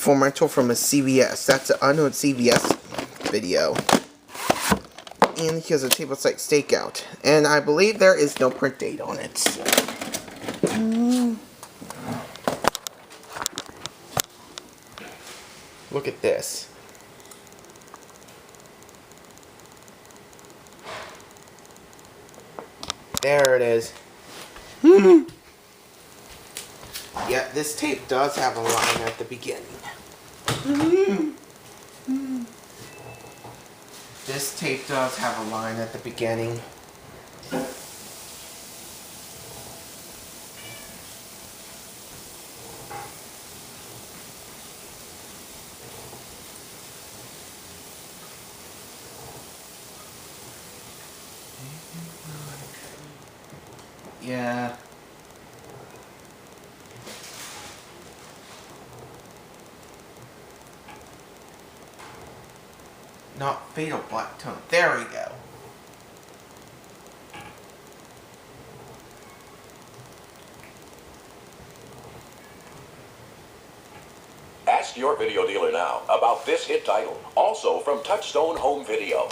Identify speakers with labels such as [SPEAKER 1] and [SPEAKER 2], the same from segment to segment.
[SPEAKER 1] from rental from a CVS. That's an unknown CVS video. And here's a tape that's like Stakeout. And I believe there is no print date on it. Look at this. There it is. Yeah, this tape does have a line at the beginning. This tape does have a line at the beginning. Yeah. Not fatal black tone. There we go.
[SPEAKER 2] Ask your video dealer now about this hit title, also from Touchstone Home Video.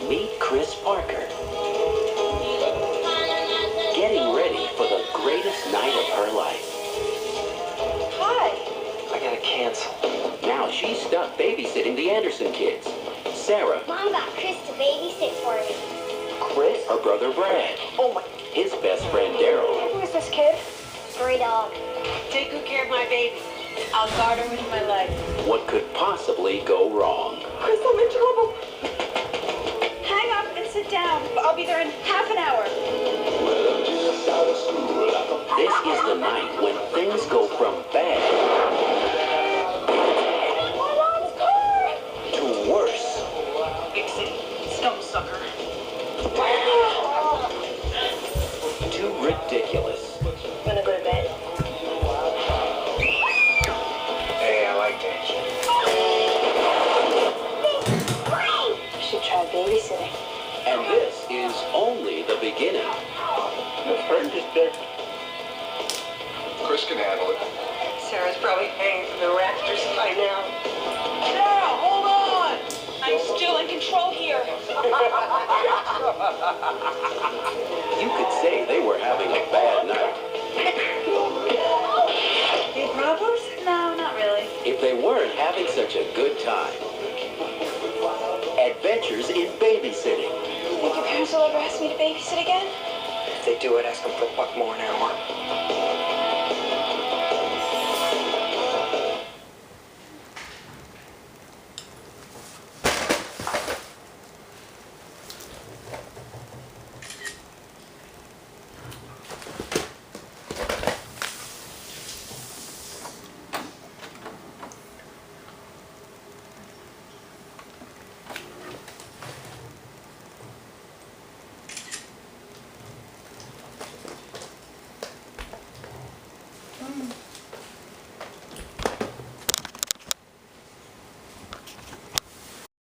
[SPEAKER 3] Meet Chris Parker. Getting ready for the greatest night of her life.
[SPEAKER 4] Hi.
[SPEAKER 3] I gotta cancel. Now she's stuck babysitting the Anderson kids. Sarah.
[SPEAKER 4] Mom got Chris to babysit for me.
[SPEAKER 3] Chris? Her brother Brad.
[SPEAKER 4] Oh my.
[SPEAKER 3] His best friend Daryl.
[SPEAKER 4] Who is this kid? Stray dog.
[SPEAKER 5] Take good care of my baby. I'll guard her with my life.
[SPEAKER 3] What could possibly go wrong?
[SPEAKER 4] Chris, I'm in trouble. Hang up and sit down. I'll be there in half an hour.
[SPEAKER 3] This is the night when things go from bad to worse.
[SPEAKER 5] Vixen, scum sucker.
[SPEAKER 3] Too ridiculous.
[SPEAKER 4] Wanna go to bed?
[SPEAKER 2] Hey, I like that.
[SPEAKER 4] You should try babysitting.
[SPEAKER 3] And this is only the beginning.
[SPEAKER 2] Chris can handle it.
[SPEAKER 5] Sarah's probably paying for the raptors by now. Sarah, hold on! I'm still in control here.
[SPEAKER 3] You could say they were having a bad night.
[SPEAKER 4] Any problems? No, not really.
[SPEAKER 3] If they weren't having such a good time. Adventures in babysitting.
[SPEAKER 4] Think your parents will ever ask me to babysit again?
[SPEAKER 6] If they do it, ask them for $1 more an hour.